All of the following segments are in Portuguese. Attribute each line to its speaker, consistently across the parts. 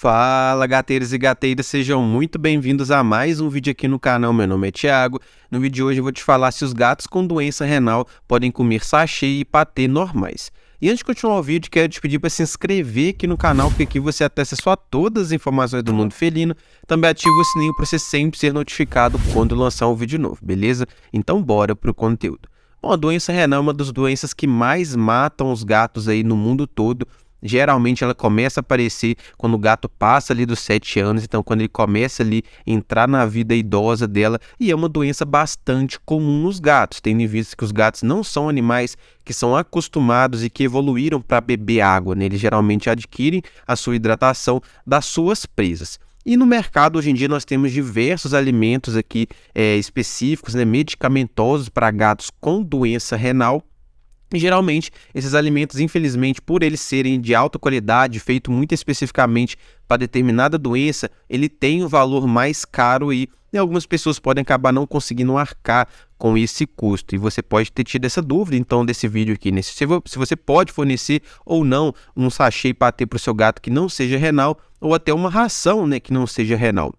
Speaker 1: Fala, gateiros e gateiras, sejam muito bem-vindos a mais um vídeo aqui no canal. Meu nome é Thiago. No vídeo de hoje eu vou te falar se os gatos com doença renal podem comer sachê e patê normais. E antes de continuar o vídeo, quero te pedir para se inscrever aqui no canal, porque aqui você tem acesso a todas as informações do mundo felino. Também ativa o sininho para você sempre ser notificado quando lançar um vídeo novo, beleza? Então bora pro conteúdo. Bom, a doença renal é uma das doenças que mais matam os gatos aí no mundo todo. Geralmente ela começa a aparecer quando o gato passa ali dos 7 anos, então quando ele começa ali a entrar na vida idosa dela, e é uma doença bastante comum nos gatos, tendo em vista que os gatos não são animais que são acostumados e que evoluíram para beber água, né? Eles geralmente adquirem a sua hidratação das suas presas. E no mercado hoje em dia nós temos diversos alimentos aqui específicos, né, medicamentosos para gatos com doença renal. E geralmente esses alimentos, infelizmente, por eles serem de alta qualidade, feito muito especificamente para determinada doença, ele tem um valor mais caro e algumas pessoas podem acabar não conseguindo arcar com esse custo. E você pode ter tido essa dúvida, então, desse vídeo aqui, né? Se você pode fornecer ou não um sachê patê para o seu gato que não seja renal, ou até uma ração, né, que não seja renal.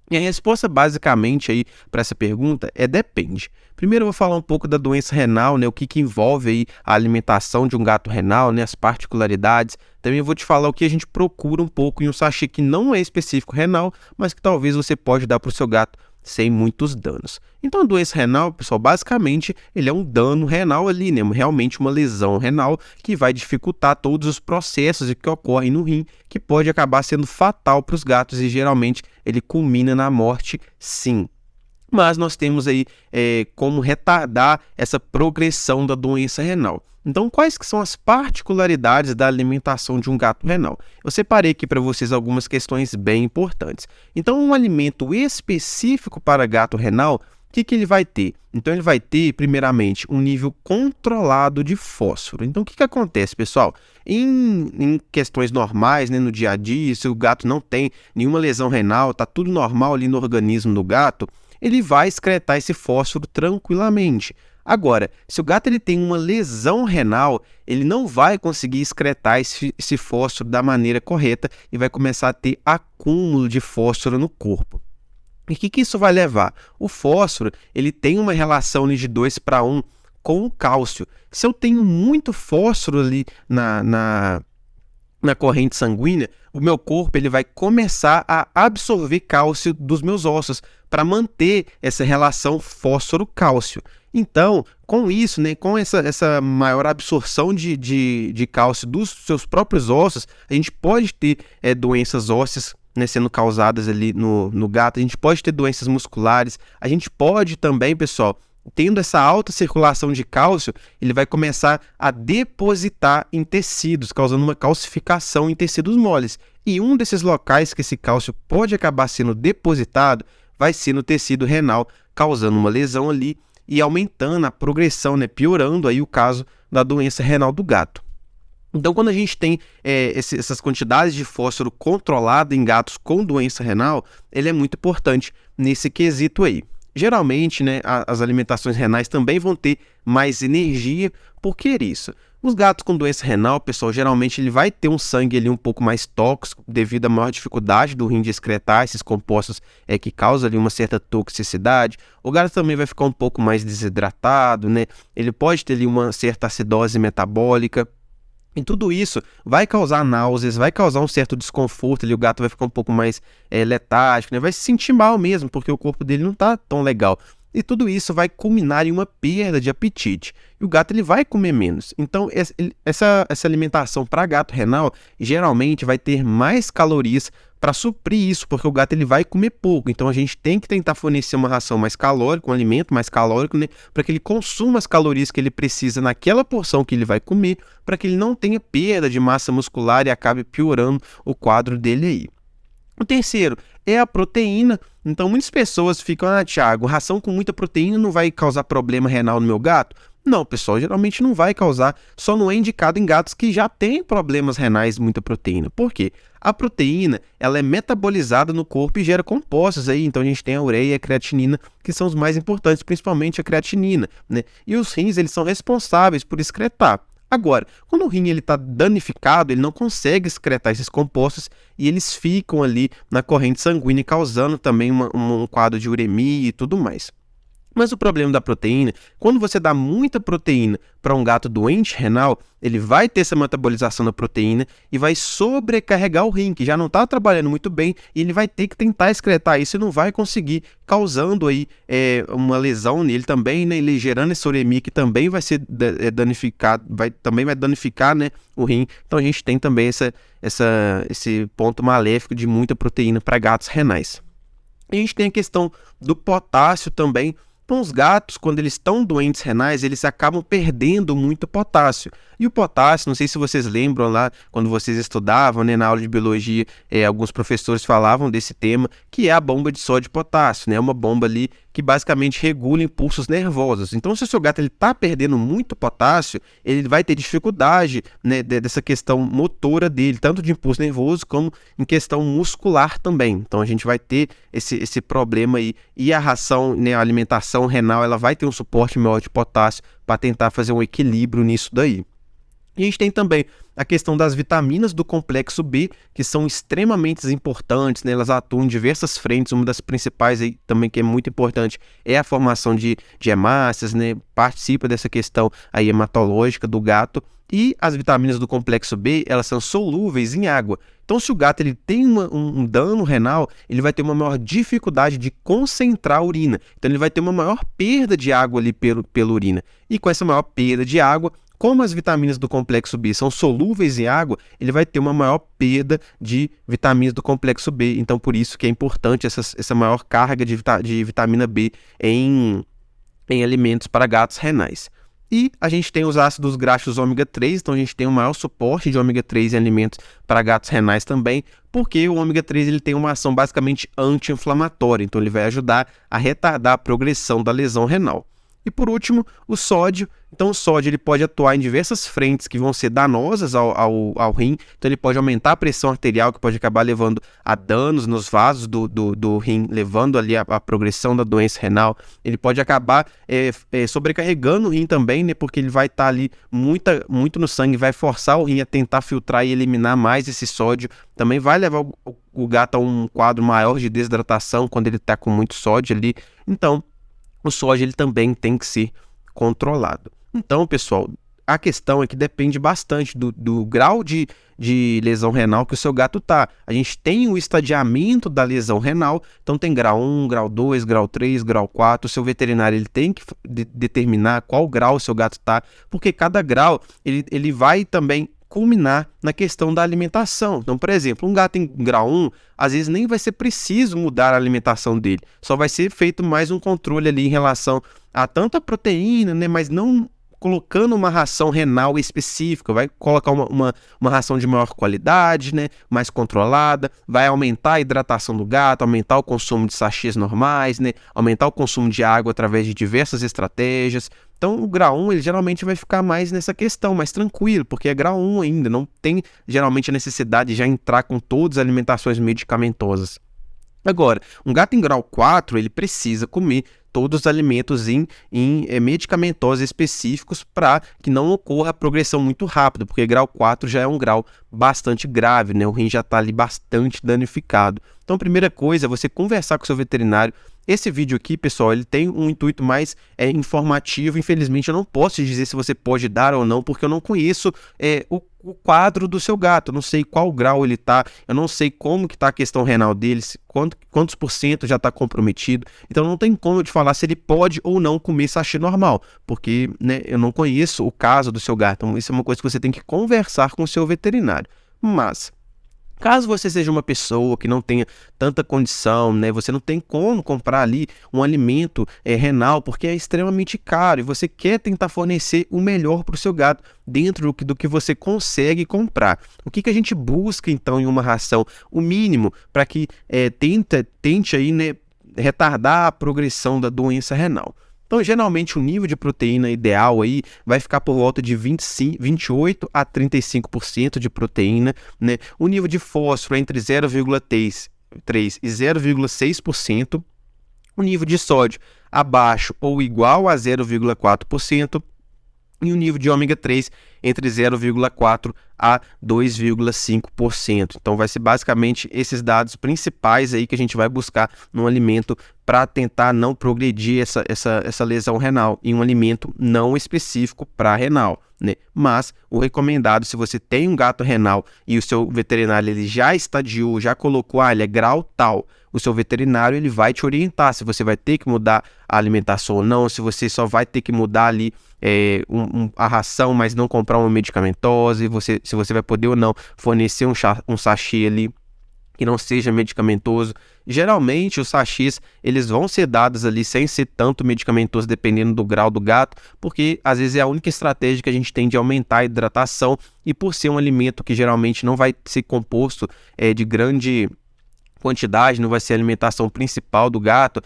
Speaker 1: E a resposta basicamente aí para essa pergunta é depende. Primeiro eu vou falar um pouco da doença renal, né, o que envolve aí a alimentação de um gato renal, né, as particularidades. Também eu vou te falar o que a gente procura um pouco em um sachê que não é específico renal, mas que talvez você pode dar para o seu gato sem muitos danos. Então a doença renal, pessoal, basicamente ele é um dano renal ali, né? Realmente uma lesão renal que vai dificultar todos os processos que ocorrem no rim, que pode acabar sendo fatal para os gatos e geralmente ele culmina na morte, sim. Mas nós temos aí como retardar essa progressão da doença renal. Então, quais que são as particularidades da alimentação de um gato renal? Eu separei aqui para vocês algumas questões bem importantes. Então, um alimento específico para gato renal, o que ele vai ter? Então, ele vai ter, primeiramente, um nível controlado de fósforo. Então, o que acontece, pessoal? Em questões normais, né, no dia a dia, se o gato não tem nenhuma lesão renal, está tudo normal ali no organismo do gato, ele vai excretar esse fósforo tranquilamente. Agora, se o gato ele tem uma lesão renal, ele não vai conseguir excretar esse fósforo da maneira correta e vai começar a ter acúmulo de fósforo no corpo. E o que isso vai levar? O fósforo ele tem uma relação ali de 2:1 com o cálcio. Se eu tenho muito fósforo ali na corrente sanguínea, o meu corpo ele vai começar a absorver cálcio dos meus ossos para manter essa relação fósforo-cálcio. Então, com isso, né, com essa maior absorção de cálcio dos seus próprios ossos, a gente pode ter doenças ósseas, né, sendo causadas ali no gato, a gente pode ter doenças musculares, a gente pode também, pessoal, tendo essa alta circulação de cálcio, ele vai começar a depositar em tecidos, causando uma calcificação em tecidos moles. E um desses locais que esse cálcio pode acabar sendo depositado vai ser no tecido renal, causando uma lesão ali e aumentando a progressão, né, piorando aí o caso da doença renal do gato. Então, quando a gente tem essas quantidades de fósforo controlado em gatos com doença renal, ele é muito importante nesse quesito aí. Geralmente, né, as alimentações renais também vão ter mais energia. Por que isso? Os gatos com doença renal, pessoal, geralmente ele vai ter um sangue ali um pouco mais tóxico devido à maior dificuldade do rim de excretar esses compostos que causam ali uma certa toxicidade. O gato também vai ficar um pouco mais desidratado, né? Ele pode ter ali uma certa acidose metabólica. E tudo isso vai causar náuseas, vai causar um certo desconforto, ali, o gato vai ficar um pouco mais letárgico, né? Vai se sentir mal mesmo, porque o corpo dele não está tão legal. E tudo isso vai culminar em uma perda de apetite. E o gato ele vai comer menos. Então, essa alimentação para gato renal, geralmente vai ter mais calorias para suprir isso, porque o gato ele vai comer pouco. Então, a gente tem que tentar fornecer uma ração mais calórica, um alimento mais calórico, né, para que ele consuma as calorias que ele precisa naquela porção que ele vai comer, para que ele não tenha perda de massa muscular e acabe piorando o quadro dele aí. O terceiro é a proteína. Então, muitas pessoas ficam, Thiago, ração com muita proteína não vai causar problema renal no meu gato? Não, pessoal, geralmente não vai causar, só não é indicado em gatos que já têm problemas renais muita proteína. Por quê? A proteína, ela é metabolizada no corpo e gera compostos aí, então a gente tem a ureia e a creatinina, que são os mais importantes, principalmente a creatinina, né? E os rins, eles são responsáveis por excretar Agora, quando o rim está danificado, ele não consegue excretar esses compostos e eles ficam ali na corrente sanguínea, causando também um quadro de uremia e tudo mais. Mas o problema da proteína, quando você dá muita proteína para um gato doente renal, ele vai ter essa metabolização da proteína e vai sobrecarregar o rim, que já não está trabalhando muito bem, e ele vai ter que tentar excretar isso e não vai conseguir, causando aí uma lesão nele também, né, ele gerando essa uremia que também vai ser danificado, também vai danificar, né, o rim. Então a gente tem também esse ponto maléfico de muita proteína para gatos renais. E a gente tem a questão do potássio também. Então, os gatos, quando eles estão doentes renais, eles acabam perdendo muito potássio. E o potássio, não sei se vocês lembram lá, quando vocês estudavam, né, na aula de biologia, alguns professores falavam desse tema, que é a bomba de sódio e potássio, né? É uma bomba ali que basicamente regula impulsos nervosos. Então, se o seu gato está perdendo muito potássio, ele vai ter dificuldade, né, dessa questão motora dele, tanto de impulso nervoso como em questão muscular também. Então, a gente vai ter esse problema aí. E a ração, né, a alimentação renal, ela vai ter um suporte maior de potássio para tentar fazer um equilíbrio nisso daí. E a gente tem também a questão das vitaminas do complexo B, que são extremamente importantes, né? Elas atuam em diversas frentes. Uma das principais aí também que é muito importante é a formação de hemácias, né? Participa dessa questão aí hematológica do gato. E as vitaminas do complexo B, elas são solúveis em água. Então, se o gato ele tem um dano renal, ele vai ter uma maior dificuldade de concentrar a urina. Então, ele vai ter uma maior perda de água ali pela urina. E com essa maior perda de água, como as vitaminas do complexo B são solúveis em água, ele vai ter uma maior perda de vitaminas do complexo B. Então, por isso que é importante essa maior carga de vitamina B em alimentos para gatos renais. E a gente tem os ácidos graxos ômega 3, então a gente tem um maior suporte de ômega 3 em alimentos para gatos renais também, porque o ômega 3 ele tem uma ação basicamente anti-inflamatória, então ele vai ajudar a retardar a progressão da lesão renal. E por último, o sódio. Então o sódio ele pode atuar em diversas frentes que vão ser danosas ao rim. Então ele pode aumentar a pressão arterial, que pode acabar levando a danos nos vasos do rim, levando ali a progressão da doença renal. Ele pode acabar sobrecarregando o rim também, né, porque ele vai estar ali muito no sangue, vai forçar o rim a tentar filtrar e eliminar mais esse sódio. Também vai levar o gato a um quadro maior de desidratação quando ele está com muito sódio ali. Então, o sódio ele também tem que ser controlado. Então, pessoal, a questão é que depende bastante do grau de lesão renal que o seu gato está. A gente tem o estadiamento da lesão renal, então tem grau 1, grau 2, grau 3, grau 4. O seu veterinário ele tem que determinar qual grau o seu gato está, porque cada grau ele vai também culminar na questão da alimentação. Então, por exemplo, um gato em grau 1, às vezes nem vai ser preciso mudar a alimentação dele, só vai ser feito mais um controle ali em relação a tanto a proteína, né, mas não colocando uma ração renal específica, vai colocar uma ração de maior qualidade, né, mais controlada, vai aumentar a hidratação do gato, aumentar o consumo de sachês normais, né, aumentar o consumo de água através de diversas estratégias. Então o grau 1 ele geralmente vai ficar mais nessa questão, mais tranquilo, porque é grau 1 ainda, não tem geralmente a necessidade de já entrar com todas as alimentações medicamentosas. Agora, um gato em grau 4, ele precisa comer todos os alimentos em medicamentosos específicos para que não ocorra a progressão muito rápida, porque grau 4 já é um grau bastante grave, né? O rim já está ali bastante danificado. Então, a primeira coisa é você conversar com o seu veterinário. Esse vídeo aqui, pessoal, ele tem um intuito mais informativo. Infelizmente, eu não posso te dizer se você pode dar ou não, porque eu não conheço o quadro do seu gato. Eu não sei qual grau ele está, eu não sei como que está a questão renal dele, quantos por cento já está comprometido. Então, não tem como eu te falar se ele pode ou não comer sachê normal, porque, né, eu não conheço o caso do seu gato. Então, isso é uma coisa que você tem que conversar com o seu veterinário. Mas caso você seja uma pessoa que não tenha tanta condição, né, você não tem como comprar ali um alimento renal, porque é extremamente caro e você quer tentar fornecer o melhor para o seu gato dentro do que você consegue comprar. O que a gente busca então em uma ração? O mínimo para que tente aí, né, retardar a progressão da doença renal. Então, geralmente, o nível de proteína ideal aí vai ficar por volta de 28 a 35% de proteína, né? O nível de fósforo é entre 0,3 e 0,6%. O nível de sódio abaixo ou igual a 0,4%. e o nível de ômega 3 entre 0,4% a 2,5%. Então vai ser basicamente esses dados principais aí que a gente vai buscar no alimento para tentar não progredir essa lesão renal em um alimento não específico para renal, né? Mas o recomendado, se você tem um gato renal e o seu veterinário ele já estadiou, já colocou, ele é grau tal, o seu veterinário ele vai te orientar se você vai ter que mudar a alimentação ou não, se você só vai ter que mudar ali a ração, mas não comprar uma medicamentosa, se você vai poder ou não fornecer um sachê ali que não seja medicamentoso. Geralmente os sachês eles vão ser dados ali sem ser tanto medicamentoso, dependendo do grau do gato, porque às vezes é a única estratégia que a gente tem de aumentar a hidratação, e por ser um alimento que geralmente não vai ser composto de grande quantidade, não vai ser a alimentação principal do gato,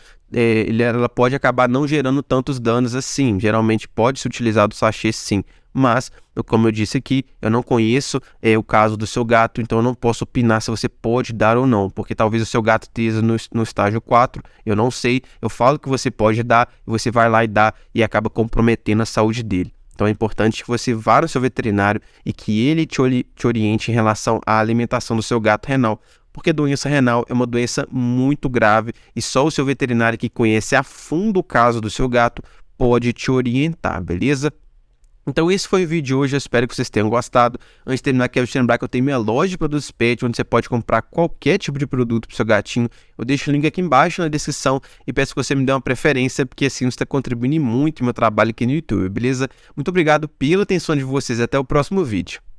Speaker 1: ela pode acabar não gerando tantos danos assim. Geralmente pode se utilizar do sachê sim, mas como eu disse aqui, eu não conheço o caso do seu gato, então eu não posso opinar se você pode dar ou não, porque talvez o seu gato esteja no estágio 4, eu não sei, eu falo que você pode dar, e você vai lá e dá, e acaba comprometendo a saúde dele. Então é importante que você vá no seu veterinário e que ele te oriente em relação à alimentação do seu gato renal, porque doença renal é uma doença muito grave e só o seu veterinário que conhece a fundo o caso do seu gato pode te orientar, beleza? Então esse foi o vídeo de hoje, eu espero que vocês tenham gostado. Antes de terminar, quero te lembrar que eu tenho minha loja de produtos pet, onde você pode comprar qualquer tipo de produto para o seu gatinho. Eu deixo o link aqui embaixo na descrição e peço que você me dê uma preferência, porque assim você está contribuindo muito no meu trabalho aqui no YouTube, beleza? Muito obrigado pela atenção de vocês, até o próximo vídeo.